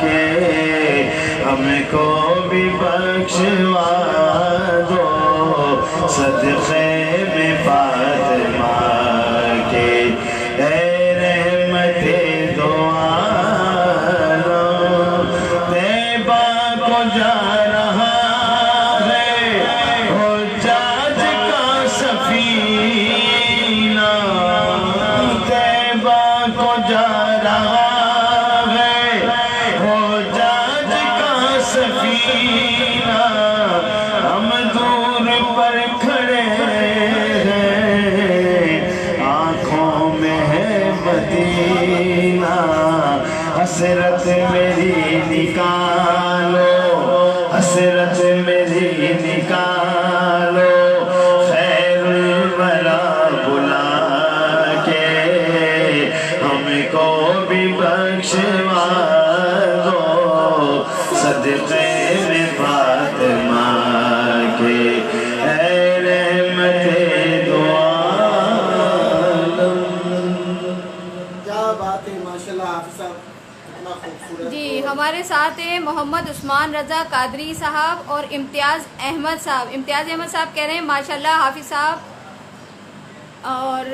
کے ہم کو بھی بخشوا دو صدقے میں فاطمہ کے اے رحمت دو عالم طیبہ کو جا رہا ہے حجاج کا سفینہ طیبہ کو جا رہا ہے حجاج کا سفینہ ہم دور پر کھڑے ہیں آنکھوں میں ہے مدینہ حسرت میری نکالو حسرت میری نکالو خیر الورا بلا کے ہم کو بھی بخشوا دو صدقے میں فاطمہ کے اے رحمت دو عالم. کیا بات ہے ماشاءاللہ حافظ صاحب کتنا خوبصورت. جی ہمارے ساتھ ہیں محمد عثمان رضا قادری صاحب اور امتیاز احمد صاحب. امتیاز احمد صاحب کہہ رہے ہیں ماشاءاللہ حافظ صاحب. اور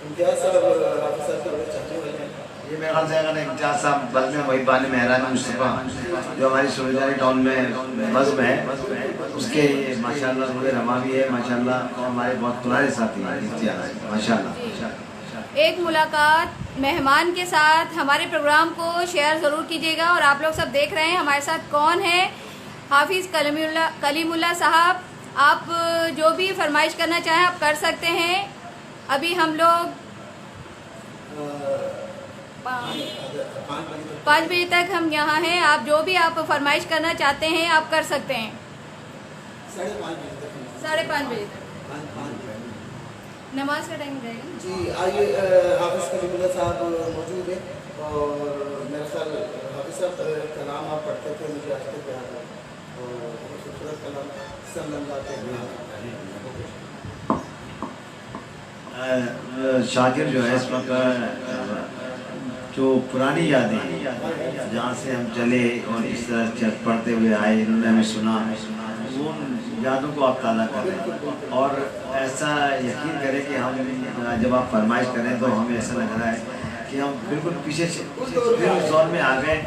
امتیاز صاحب حافظ صاحب کے بڑے چاہنے والے ہیں. یہ میرے خیال سے اگر امتیاز صاحب بس میں وہی بان مہران مصطفیٰ جو ہماری سورجاری ٹاؤن میں بزم ہے اس کے ماشاءاللہ روح رما بھی ہے ماشاءاللہ اور ہمارے بہت پرانے ساتھی ہیں امتیاز ماشاءاللہ. ایک ملاقات مہمان کے ساتھ ہمارے پروگرام کو شیئر ضرور کیجیے گا. اور آپ لوگ سب دیکھ رہے ہیں ہمارے ساتھ کون ہے حافظ کلیم اللہ صاحب. آپ جو بھی فرمائش کرنا چاہیں آپ کر سکتے ہیں. ابھی ہم لوگ 5 بجے تک ہم یہاں ہیں. آپ جو بھی آپ فرمائش کرنا چاہتے ہیں آپ کر سکتے ہیں. 5:30 بجے تک. 5:30 بجے تک 5 نماز کا ٹائم رہے گا. جی آئیے حافظ کلیم اللہ صاحب موجود ہیں اور میرے خیال حافظ صاحب کلام آپ پڑھتے تھے مجھے آج تک یاد ہے اور خوبصورت کلام صلی اللہ علیہ وسلم. شاکر جو ہے اس وقت جو پرانی یادیں جہاں سے ہم چلے اور اس طرح پڑھتے ہوئے آئے انہوں نے ہمیں سنا وہ یادوں کو آپ تازہ کریں اور ایسا یقین کریں کہ ہم جب آپ فرمائش کریں تو ہمیں ایسا لگ رہا ہے کہ ہم بالکل پیچھے سے اس دور میں آ گئے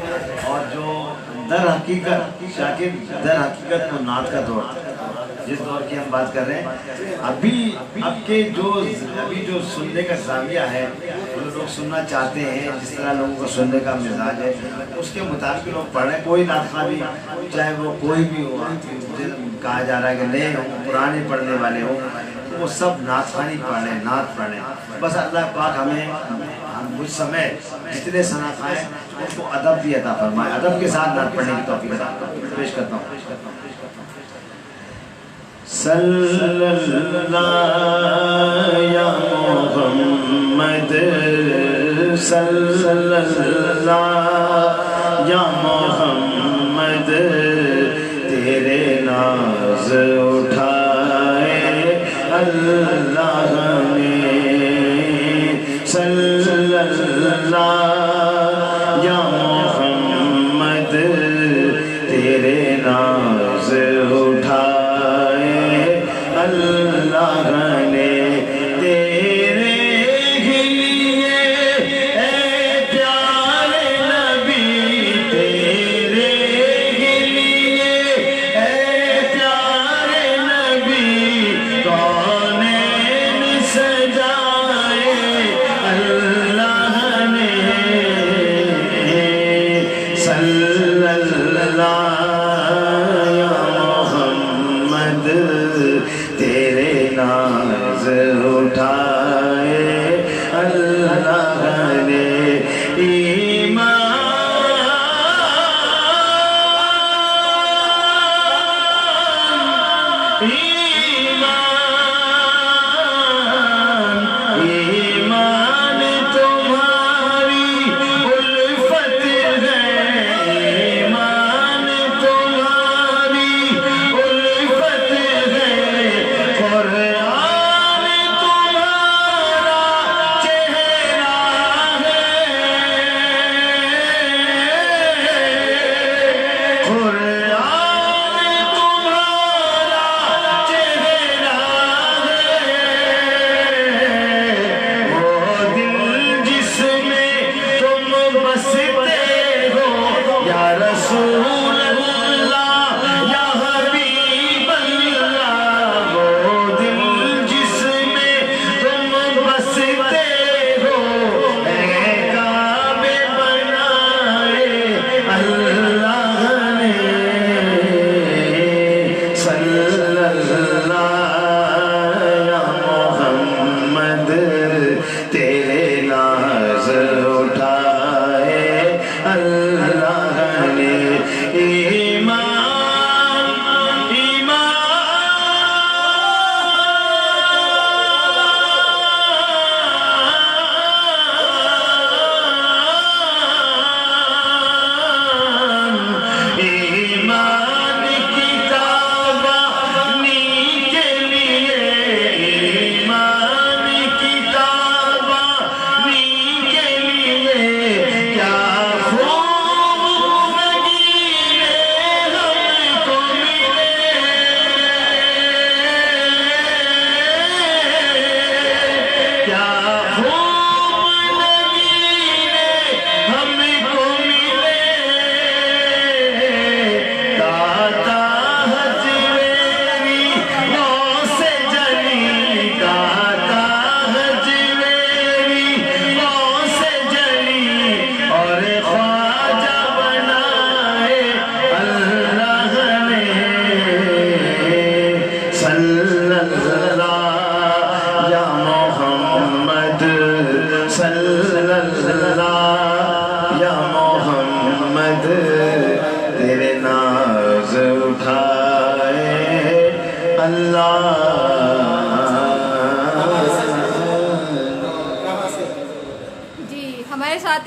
اور جو در حقیقت شاکر در حقیقت وہ نعت کا دور جس دور کی ہم بات کر رہے ہیں ابھی جو سننے کا زاویہ ہے جو لوگ سننا چاہتے ہیں جس طرح لوگوں کو سننے کا مزاج ہے اس کے مطابق لوگ پڑھ رہے ہیں. کوئی نعت خواہ بھی چاہے وہ کوئی بھی ہو کہا جا رہا ہے کہ نئے ہوں پرانے پڑھنے والے ہوں وہ سب نعت خوانی پڑھ رہے ہیں نعت پڑھ رہے ہیں. بس اللہ پاک ہمیں اس سمے جتنے ثنا خواہیں ان کو ادب بھی عطا فرمائے ادب کے ساتھ نعت پڑھنے کی توفیق عطا فرمائے. پیش کرتا ہوں صلی اللہ یا محمد صلی اللہ یا محمد تیرے ناز اٹھائے اللہ نے صلی اللہ یا محمد تیرے ناز اٹھائے اللہ نے تیرے لیے اے پیارے نبی تیرے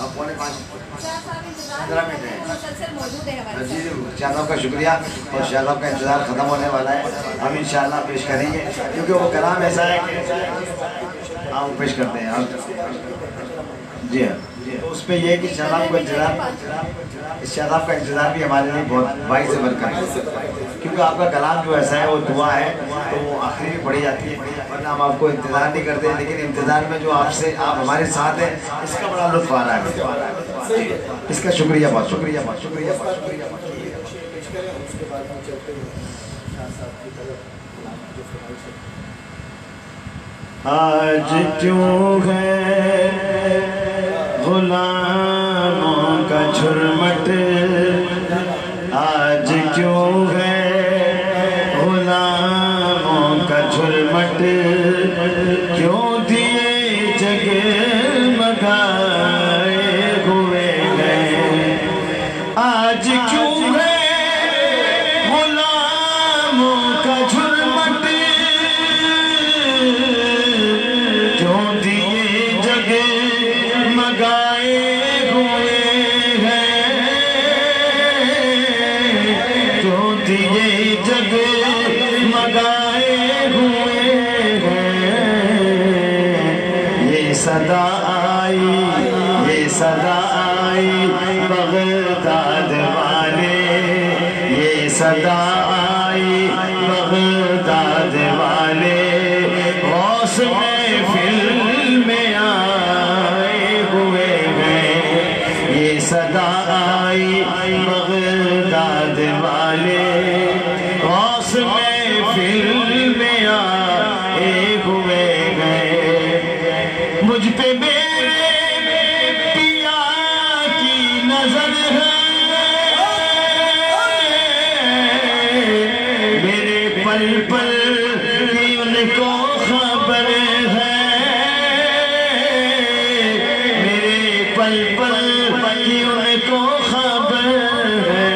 اب 4:45 شاہ صاحب انتظار 15 منٹ ہے. مسلسل موجود ہے ہمارے جی ساتھ. شاہ صاحب کا شکریہ. اور شاہ صاحب کا انتظار ختم ہونے والا ہے. ہم انشاءاللہ پیش کریں گے کیونکہ وہ کلام ایسا ہے کہ ہم پیش کرتے ہیں. جی ہاں تو اس پہ یہ ہے کہ شاہ صاحب کا انتظار شاہ صاحب کا انتظار بھی ہمارے لیے بہت باعث برکت ہے کیونکہ آپ کا کلام جو ایسا ہے وہ دعا ہے تو وہ آخری میں پڑھی جاتی ہے. ورنہ ہم آپ کو انتظار نہیں کرتے لیکن انتظار میں جو آپ ہمارے ساتھ ہیں اس کا بڑا لطف آ رہا ہے. اس کا شکریہ بہت شکریہ بہت شکریہ بہت شکریہ بہت شکریہ. پیش کریں اس کے بعد ہم چلتے ہیں شاہ صاحب کی طرف جو فرمائش ہے. آج کیوں ہے غلاموں کا جھرمٹ آج کیوں ہے غلاموں کا جھرمٹ کیوں دیے جگمگائے ہوئے ہیں آج کیوں ہے غلاموں کا جھرمٹ کیوں دیے جگمگائے ہوئے ہیں کیوں دیے جگمگائے ہوئے ہیں یہ صدا آئی بغداد والے یہ صدا آئی بغداد والے غوث محفل میں آئے ہوئے ہیں یہ صدا آئی بغداد والے غوث محفل میں آئے ہوئے ہیں مجھ پہ میرے پیا کی نظر ہے میرے پل پل کی ان کو خبر ہے میرے پل پل کی ان کو خبر ہے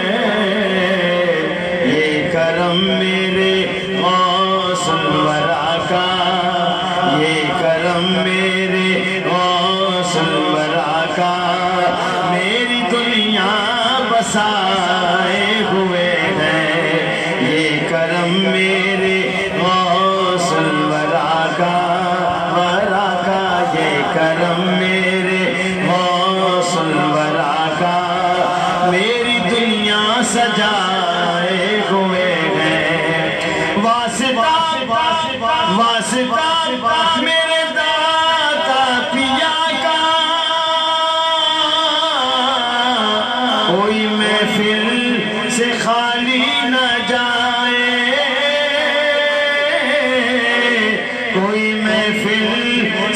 یہ کرم میرے غوث الورا کا یہ کرم میرے غوث الورا کا میری دنیا بسائے ہوئے ہیں یہ کرم میرے غوث الورا کا یہ کرم میرے غوث الورا کا میری دنیا سجائے ہوئے ہیں واسطہ میرے داتا پیا کا کوئی محفل سے خالی نہ جائے کوئی محفل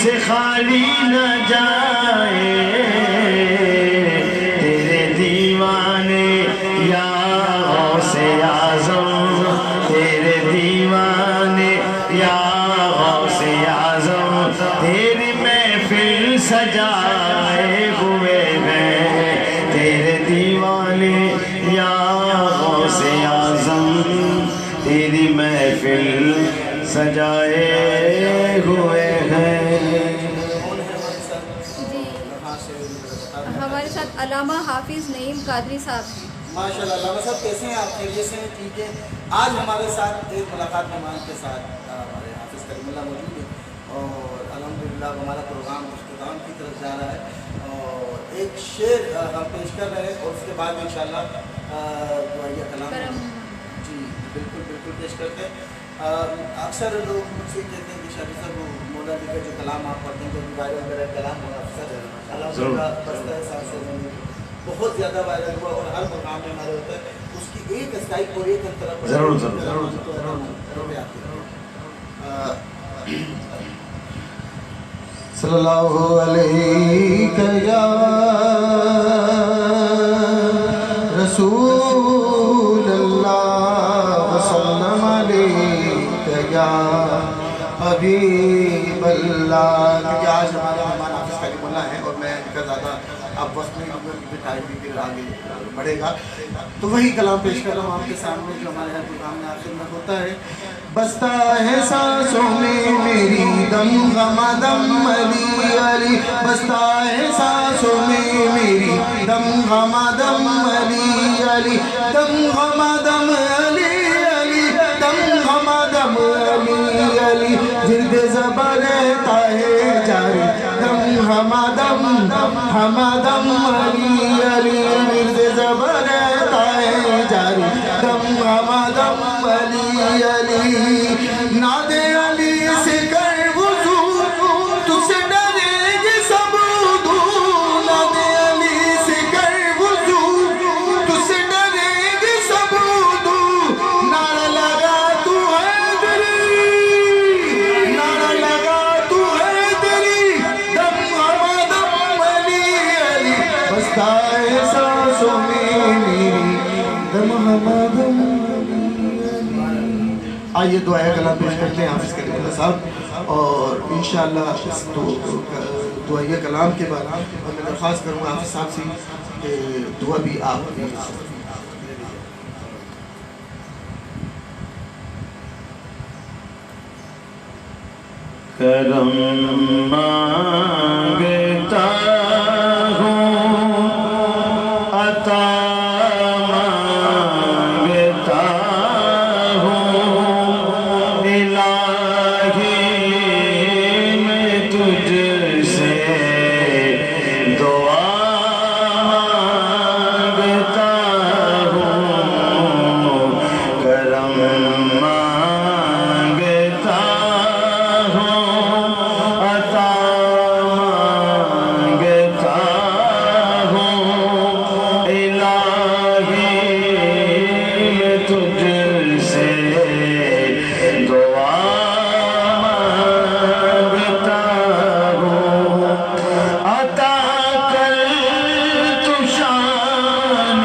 سے خالی نہ جائے تیرے دیوانے یا غوث اعظم تیرے دیوانے یا غوث اعظم تیری محفل سجائے ہوئے ہیں تیرے دیوانے یا غوث اعظم تیری محفل سجائے ہوئے ہیں. جی ہمارے ساتھ علامہ حافظ نعیم قادری صاحب ہیں. ماشاء اللہ. علامہ صاحب کیسے ہیں آپ؟ خیریت سے ہیں؟ ٹھیک ہے. آج ہمارے ساتھ ایک ملاقات مہمان کے ساتھ ہمارے حافظ کریم اللہ موجود ہے اور الحمدللہ ہمارا پروگرام اختتام کی طرف جا رہا ہے اور ایک شعر ہم پیش کر رہے ہیں اور اس کے بعد انشاءاللہ دعائیہ کلام جی بالکل پیش کرتے ہیں. اکثر لوگ مجھ سے کہتے ہیں کہ شاہ صاحب وہ مولا علی کا جو کلام آپ پڑھتے ہیں جو وائرل میرا کلام ہوا اکثر الحمدللہ بستہ سال سے بہت زیادہ وائرل ہوا اور ہر مقام میں ہمارے ہوتا ہے اس کی ایک اسٹائپ اور ایک طرف ضرور صلی اللہ علیہ یا رسول اللہ وسلم علیہ یا حبیب اللہ. آج ہمارے مہمان حافظ کریم اللہ ہیں اور میں ان کا زیادہ اب وقت نہیں ٹائم بھی پھر آگے بڑھے گا. تو وہی کلام پیش کر رہا ہوں آپ کے سامنے جو ہمارے ہر پروگرام میں آخر میں ہوتا ہے. بستا ہے سانسوں میں میری دم غمہ دم علی علی, بستا ہے سانسوں میں میری دم غمہ دم علی علی, دم غمہ دم علی علی, دم غمہ دم علی علی, جلد زباں رہتا ہے جاری دم ہمادم ہمادم علی علی, جلد زباں رہتا ہے جاری دم ہمادم علی علی. ناد علی سے کر وضو تجھ سے ڈرے گی سب دور, ناد علی سے کر وضو تجھ سے ڈرے گی سب دور, نعرہ لگا تو ہے دلی, نعرہ لگا تو ہے دلی, دم ہمادم علی علی, بستا ہے سانسوں میں میری دم ہمادم. آئیے دعائے کلام پیش کرتے ہیں حافظ کریم اللہ صاحب, اور انشاءاللہ اس دعائے کلام کے بعد اور میں درخواست کروں گا حافظ صاحب سے کہ دعا بھی آپ کرم مانگتا ہوں عطا مانگتا ہوں, الہی میں تجھ سے دعا مانگتا ہوں, کرم مانگتا ہوں, عطا مانگتا ہوں, الہی میں تجھ سے دعا مانگتا ہوں, عطا کر تو شان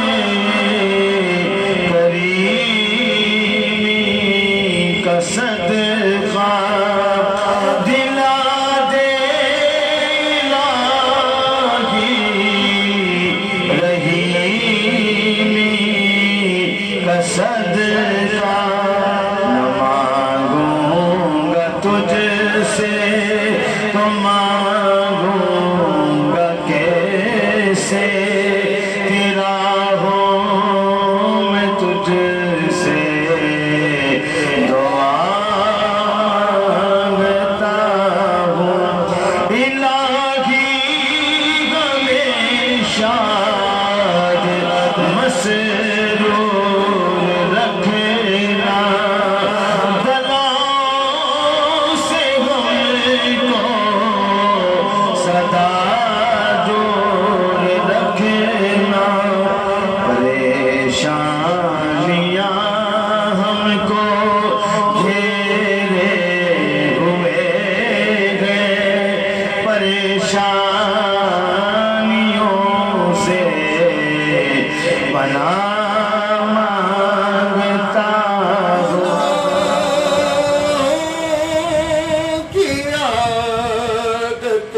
کریمی کا صدقہ, دلا دے الہی رحیمی کا صدقہ, نہ مانگوں گا تجھ سے تو مانگوں گا کیسے, تیرا ہوں میں تجھ سے دعا مانگتا ہوں, الہی ہمیشہ مسرور رکھنا, بلاؤں سے ہم کو سدا دور رکھنا, پریشانیاں ہم کو گھیرے ہوئے ہیں, پریشانیوں سے پناہ مانگتا ہوں. کی عادت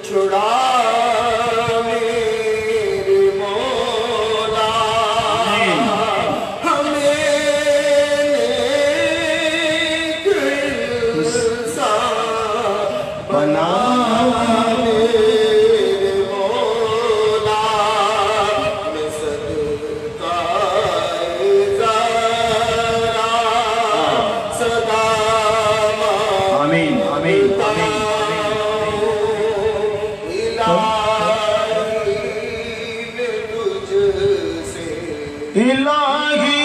چھڑا میرے مولا, ہمیں نیک انسان بنا میرے مولا, میں صدقہ ذرا صدا آمین آمین آمین. الہی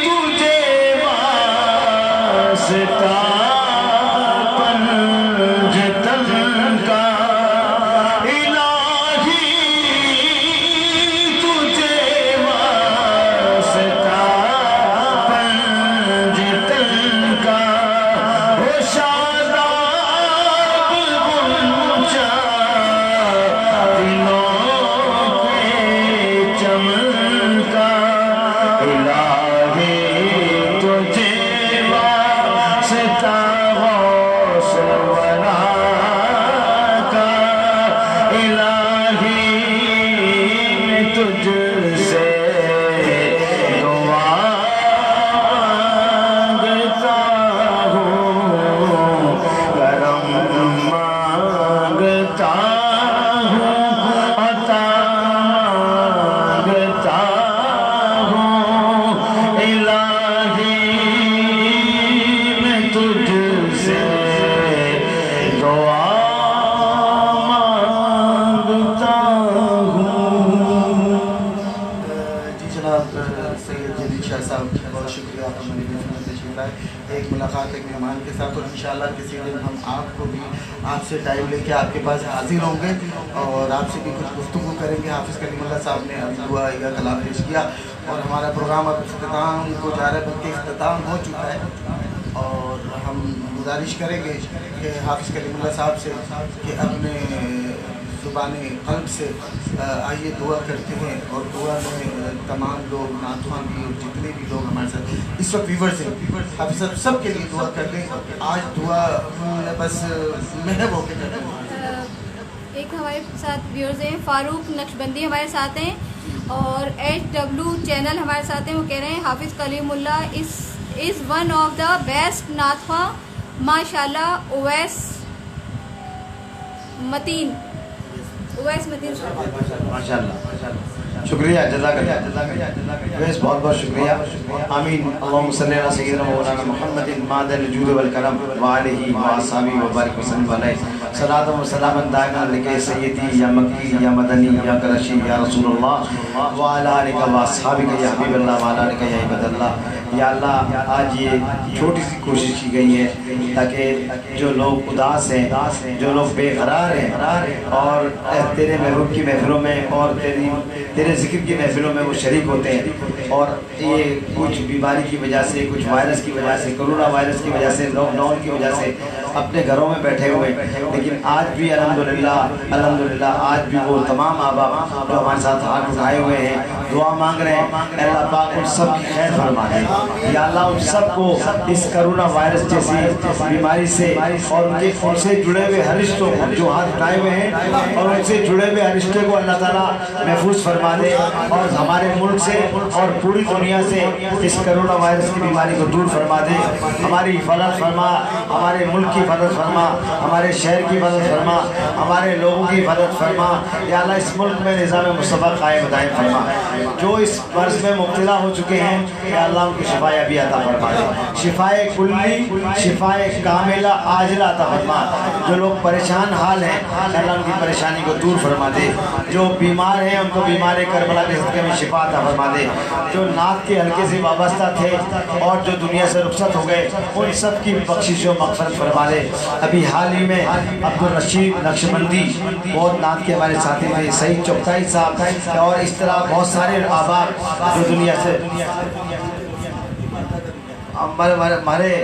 تجھے واسطہ پنجتن کا, الہی تجھے واسطہ پنجتن کا, ہو شاداب غنچہ دلوں کے چمن کا, الہی تجھے واسطہ چکا ہے. ایک ملاقات ایک مہمان کے ساتھ, اور انشاءاللہ کسی دن ہم آپ کو بھی آپ سے ٹائم لے کے آپ کے پاس حاضر ہوں گے اور آپ سے بھی کچھ گفتگو کریں گے. حافظ کلیم اللہ صاحب نے ابھی دعا یا کلام پیش کیا اور ہمارا پروگرام اب اختتام کو جا رہا ہے, بلکہ اختتام ہو چکا ہے. اور ہم گزارش کریں گے کہ حافظ کلیم اللہ صاحب سے کہ اپنے زبان قلب سے آئیے دعا کرتے ہیں, اور دعا میں تمام لوگ نعتخواں بھی اور جتنے بھی لوگ ہمارے ساتھ اس وقت ویورز ہیں حافظ صاحب سب کے لیے دعا کر دیں. آج دعا بس محب ہو کے کر دیں. ایک ہمارے ساتھ ویورز ہیں فاروق نقشبندی ہمارے ساتھ ہیں, اور HW چینل ہمارے ساتھ ہیں. وہ کہہ رہے ہیں Hafiz Kaleemullah is one of the best نعتخواں ماشاء اللہ. اویس متین صاحب ماشاء اللہ, شکریہ, جزاک اللہ, بہت بہت شکریہ. آمین. اللہم صلی علی سیدنا مولانا محمد معدن الجود والکرم وآلہ وآصحابہ وبارک وسلم علیہ صلاۃ و سلام دائما لکہ سیدی یا مکی یا مدنی یا قرشی یا رسول اللہ وعلی آلہ وآصحابہ یا حبیب اللہ وعلی آلہ یا عباد اللہ. یا اللہ, آج یہ چھوٹی سی کوشش کی گئی ہے تاکہ جو لوگ اداس ہیں, جو لوگ بے قرار ہیں اور تیرے محبوب کی محفلوں میں اور تیرے ذکر کی محفلوں میں وہ شریک ہوتے ہیں, اور یہ کچھ بیماری کی وجہ سے, کچھ وائرس کی وجہ سے, کرونا وائرس کی وجہ سے, لاک ڈاؤن کی وجہ سے اپنے گھروں میں بیٹھے ہوئے, لیکن آج بھی الحمدللہ آج بھی وہ تمام آبا جو ہمارے ساتھ ہاتھ اٹھائے ہوئے ہیں دعا مانگ رہے ہیں. اللہ پاک ان سب کی خیر فرما دے. یا اللہ ان سب کو اس کرونا وائرس جیسی بیماری سے اور ان سے جڑے ہوئے ہر رشتوں کو جو ہاتھ اٹھائے ہوئے ہیں اور ان سے جڑے ہوئے ہر رشتے کو اللہ تعالیٰ محفوظ فرما دے, اور ہمارے ملک سے اور پوری دنیا سے اس کرونا وائرس کی بیماری کو دور فرما دے. ہماری حفاظت فرما, ہمارے ملک کی حفاظت فرما, ہمارے شہر کی حفاظت فرما, ہمارے لوگوں کی حفاظت فرما. یا اللہ اس ملک میں نظام مصطفیٰ قائم دائم فرما. جو اس مرض میں مبتلا ہو چکے ہیں یا اللہ ان کی شفا یابی عطا فرما دے. شفائے کلی, شفائے کاملہ عاجلہ عطا فرما. جو لوگ پریشان حال ہیں اللہ ان کی پریشانی کو دور فرما دے. جو بیمار ہیں ان کو بیمار کربلا کے صدقے میں شفا عطا فرما دے. جو نعت کے حلقے سے وابستہ تھے اور جو دنیا سے رخصت ہو گئے ان سب کی بخشش و مغفرت فرما دے. ابھی حال ہی میں عبدالرشید نقشبندی بہت نعت کے ہمارے ساتھی تھے, سعید چغتائی صاحب اور اس طرح بہت سارے آبا جو دنیا سے ہمارے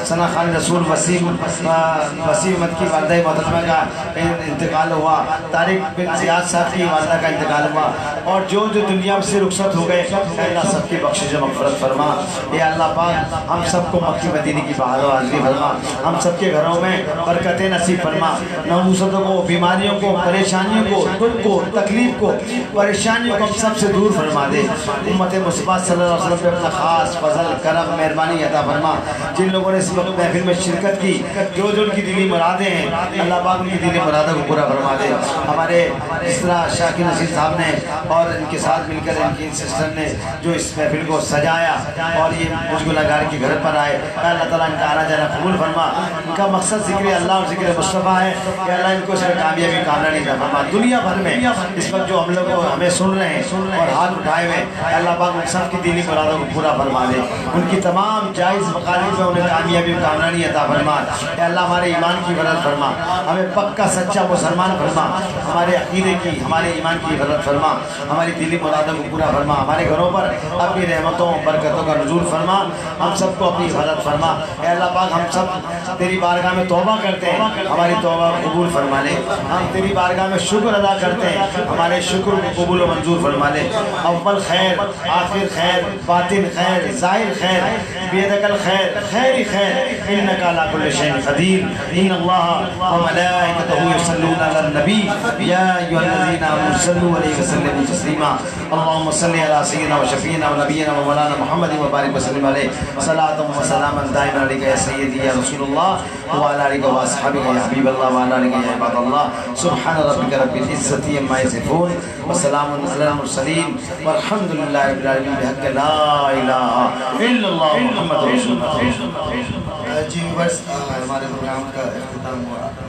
ثنا خان رسول وسیم احمد کی والدہ محترمہ کا انتقال ہوا, طارق بن زیاد صاحب کی والدہ کا انتقال ہوا, اور جو دنیا سے رخصت ہو گئے اللہ سب کی بخشش و مغفرت فرما. اے اللہ پاک ہم سب کو مکی مدینے کی بہار و حاضری فرما. ہم سب کے گھروں میں برکتیں نصیب فرما. نحوستوں کو, بیماریوں کو, پریشانیوں کو, دکھ کو, تکلیف کو, پریشانیوں کو ہم سب سے دور فرما دے. امت مصطفیٰ صلی اللہ علیہ وسلم پہ اپنا خاص فضل, کرم, مہربانی عطا فرما. جن لوگوں نے اس وقت محفل میں شرکت کی, جو ان کی دینی مرادیں ہیں اللہ پاک ان کی دینی مرادوں کو پورا فرما دے. ہمارے اس طرح شاکر نصیر صاحب نے اور ان کے ساتھ مل کر ان کی سسٹر نے جو اس محفل کو سجایا اور یہ مشغلہ گار کے گھر پر آئے, اللہ تعالیٰ ان کا آنا جانا قبول فرما. ان کا مقصد ذکر اللہ اور ذکر مصطفیٰ ہے کہ اللہ ان کو اس میں کامیابی کامرانی عطا فرما. دنیا بھر میں اس وقت جو ہم لوگ ہمیں سن رہے ہیں اور ہاتھ اٹھائے ہوئے اللہ پاک ان سب کی دینی مرادوں کو پورا فرما دے. ان کی تمام جائز مخالف میں انہیں کامیابی کامرانی عطا فرما. اے اللہ ہمارے ایمان کی حفاظت فرما, ہمیں پکا سچا مسلمان فرما, ہمارے عقیدے کی, ہمارے ایمان کی حفاظت فرما, ہماری دلی مرادوں کو پورا فرما. ہمارے گھروں پر اپنی رحمتوں برکتوں کا نزول فرما. ہم سب کو اپنی حفاظت فرما. اے اللہ پاک ہم سب تیری بارگاہ میں توبہ کرتے ہیں, ہماری توبہ قبول فرما لے. ہم تیری بارگاہ میں شکر ادا کرتے ہیں, ہمارے شکر کو قبول و منظور فرما لے. اول خیر, آخر خیر, باطن خیر, ظاہر خیر, بیدک الخیر, خیر خیر, انک علی کل شیء قدیر. ان اللہ وملائکتہ یصلون علی النبی یا ایھا الذین آمنوا صلوا علیہ وسلموا تسلیما. اللهم صل علی سیدنا و شفیعنا و نبینا و مولانا محمد وبارک وسلم علیہ صلاۃ و سلاما دائما علیک یا سیدی یا رسول اللہ وعلی آلہ و اصحابہ یا حبیب اللہ وعلی آلہ یا عباد اللہ. سبحان ربک رب العزۃ عما یصفون وسلام علی المرسلین والحمد للہ رب العالمین بحق لا الہ الا اللہ محمد رسول اللہ. جی بس ہمارے پروگرام کا اختتام ہوا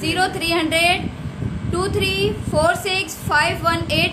0300 2346 518